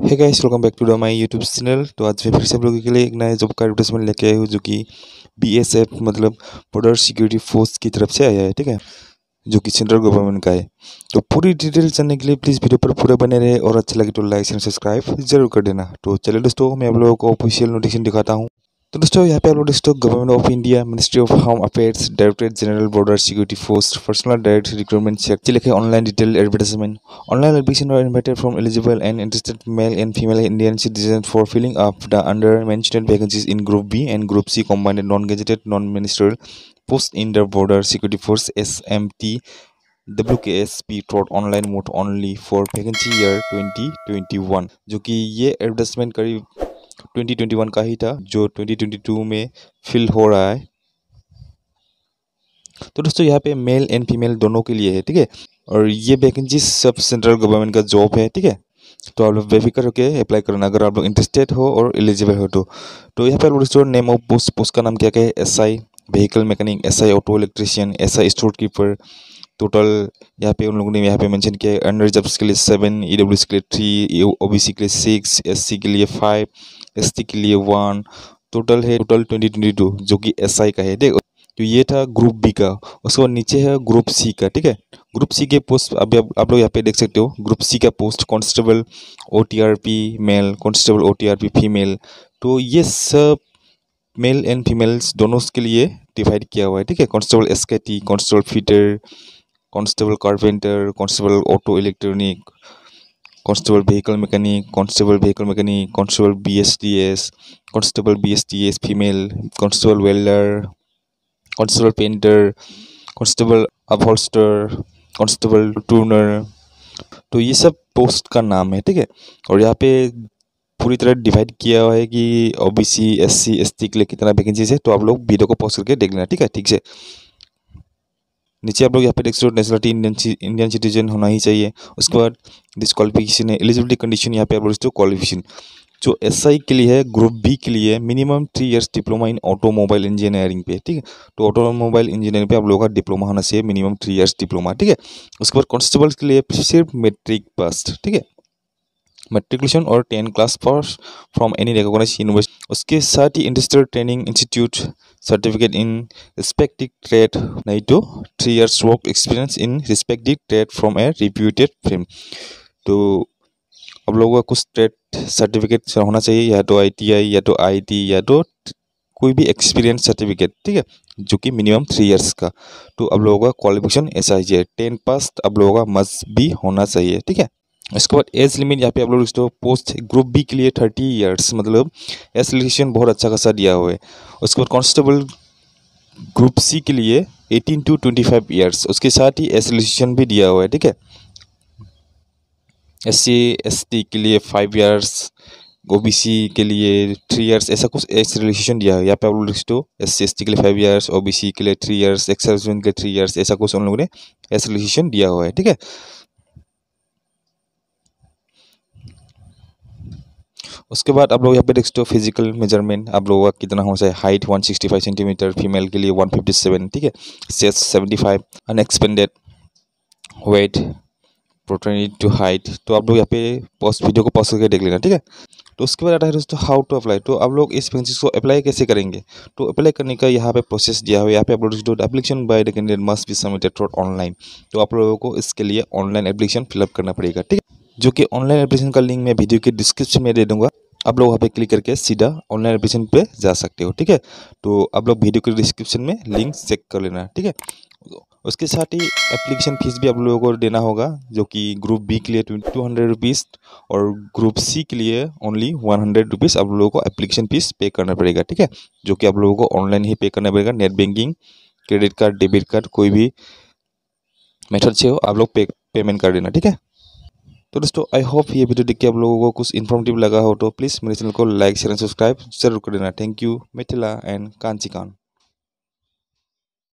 Hey guys, welcome back to the my YouTube channel. तो आज मैं फिर से आप लोगों के लिए एक नया जॉब का एडवर्टाइजमेंट लेके आया हूँ जो कि बीएसएफ मतलब बॉर्डर सिक्योरिटी फोर्स की तरफ से आया है, ठीक है, जो कि सेंट्रल गवर्नमेंट का है। तो पूरी डिटेल जानने के लिए प्लीज़ वीडियो पर पूरा बने रहे और अच्छा लगे तो लाइक एंड सब्सक्राइब जरूर कर देना। तो चलिए दोस्तों, मैं आप लोगों को ऑफिशियल नोटिफिकेशन दिखाता हूँ। तो दोस्तों यहाँ पे आप लोग दोस्तों government of India, ministry of home affairs, directorate general border security force, personnel direct recruitment check लिखे online detail advertisement. Online applications are invited from eligible and interested male and female Indian citizens for filling up the under-mentioned vacancies in Group B and Group C combined non-gazetted non-ministerial posts in the Border Security Force SMT WKSP through online mode only for vacancy year 2021, जो कि ये advertisement करीब 2021 का ही था जो 2022 में fill हो रहा है। तो दोस्तों यहाँ पे मेल एंड फीमेल दोनों के लिए है, ठीक है, और ये वैकेंसी सब सेंट्रल गवर्नमेंट का जॉब है, ठीक है। तो आप लोग बेफिक्र होकर अप्लाई करना अगर आप लोग इंटरेस्टेड हो और एलिजिबल हो तो यहाँ पे आप लोग नेम ऑफ पोस्ट का नाम क्या क्या है, SI vehicle mechanic, SI auto electrician, SI store keeper. Total यहाँ पे उन लोगों ने यहाँ पे मेंशन किया है अंडर रिजर्व्स के लिए 7, ईडब्ल्यूएस के लिए 3, ओबीसी के लिए 6, एससी के लिए 5, एसटी के लिए 1। टोटल 2022 जो कि एसआई का है, देख। तो ये था ग्रुप बी का। उसके बाद नीचे है ग्रुप सी का, ठीक है। ग्रुप सी के पोस्ट अभी आप लोग यहाँ पे देख सकते हो। ग्रुप सी का post constable OTRP male, constable OTRP female. तो ये सब मेल एंड फीमेल्स दोनों के लिए डिवाइड किया हुआ है, ठीक है। Constable SKT, constable fitter, constable carpenter, constable auto electronic, constable vehicle mechanic, constable BSTS, constable BSTS female, constable welder, constable painter, constable upholster, constable tuner. तो ये सब पोस्ट का नाम है, ठीक है। और यहाँ पे पूरी तरह डिवाइड किया हुआ है कि ओबीसी, एससी, एसटी के लिए कितना वैकेंसीज है। तो आप लोग वीडियो को पॉज करके देख लेना, ठीक है, ठीक से। नीचे आप लोग यहाँ पे देख सकते हो नेशनलिटी इंडियन सिटीजन होना ही चाहिए। उसके बाद डिस्क्वालिफिकेशन है, एलिजिबिलिटी कंडीशन यहाँ पे आप लोग क्वालिफिकेशन जो एसआई के लिए है, ग्रुप बी के लिए minimum 3 years diploma in automobile engineering पे, ठीक है। तो ऑटोमोबाइल इंजीनियरिंग पे आप लोगों का डिप्लोमा होना चाहिए, मिनिमम 3 इयर्स डिप्लोमा, ठीक है। उसके बाद कांस्टेबल के लिए सिर्फ मैट्रिक पास, ठीक है, मेट्रिकुलेशन और 10 class pass from any recognised university. उसके साथ ही industrial training institute certificate in respective trade, नहीं तो 3 years work experience in respective trade from a reputed firm. तो आप लोगों का कुछ ट्रेड सर्टिफिकेट होना चाहिए, या तो आईटीआई, या तो आईटी, या तो कोई भी एक्सपीरियंस सर्टिफिकेट, ठीक है, जो कि मिनिमम 3 इयर्स का। तो आप लोगों का क्वालिफिकेशन ऐसा ही है, 10 पास आप लोगों का मस्ट भी होना चाहिए, ठीक है। इसके बाद एज लिमिट यहाँ पे आप लोग पोस्ट ग्रुप बी के लिए 30 इयर्स, मतलब एज रिलेक्शन बहुत अच्छा खासा दिया हुआ है। उसके बाद कांस्टेबल ग्रुप सी के लिए 18 to 25 इयर्स, उसके साथ ही एज रिलेक्शन भी दिया हुआ है, ठीक है। एससी एसटी के लिए 5 इयर्स, ओबीसी के लिए 3 इयर्स, ऐसा कुछ एज रिलेक्शन दिया है। यहाँ पे आप लोग एससी एसटी के लिए 5 इयर्स, ओबीसी के लिए 3 इयर्स, एक्स सर्विसमैन के लिए 3 इयर्स, ऐसा कुछ उन लोगों ने एज रिलेक्शन दिया हुआ है, ठीक है। उसके बाद आप लोग यहाँ पे देख सकते हो फिजिकल मेजरमेंट आप लोगों का कितना हो चाहिए। हाइट 165 सेंटीमीटर, फीमेल के लिए 157, ठीक है। Chest 75, unexpanded weight proportionate to height. तो आप लोग यहाँ पे पॉज वीडियो को पॉज करके देख लेना, ठीक है। तो उसके बाद आता है दोस्तों हाउ टू अप्लाई। तो आप लोग इस वैकेंसी को अप्लाई कैसे करेंगे। तो अप्लाई करने का यहाँ पे प्रोसेस दिया हुआ है। यहाँ पे आप लोग application by the candidate must be submitted through online. तो आप लोगों को इसके लिए ऑनलाइन एप्लीकेशन फिलअप करना पड़ेगा, ठीक है, जो कि ऑनलाइन एप्लीकेशन का लिंक मैं वीडियो के डिस्क्रिप्शन में दे दूंगा। आप लोग वहाँ पे क्लिक करके सीधा ऑनलाइन एप्लीकेशन पे जा सकते हो, ठीक है। तो आप लोग वीडियो के डिस्क्रिप्शन में लिंक चेक कर लेना, ठीक है। उसके साथ ही एप्लीकेशन फीस भी आप लोगों को देना होगा, जो कि ग्रुप बी के लिए 200 रुपीज़ और ग्रुप सी के लिए ओनली 100 रुपीज़ आप लोगों को एप्लीकेशन फीस पे करना पड़ेगा, ठीक है, जो कि आप लोगों को ऑनलाइन ही पे करना पड़ेगा। Net banking, credit card, debit card, कोई भी मेथड से हो आप लोग पेमेंट कर देना, ठीक है। तो दोस्तों आई होप ये वीडियो देख के आप लोगों को कुछ इन्फॉर्मेटिव लगा हो तो प्लीज़ मेरे चैनल को लाइक शेयर एंड सब्सक्राइब जरूर कर देना। Thank you. मिथिला एंड कांचीकान।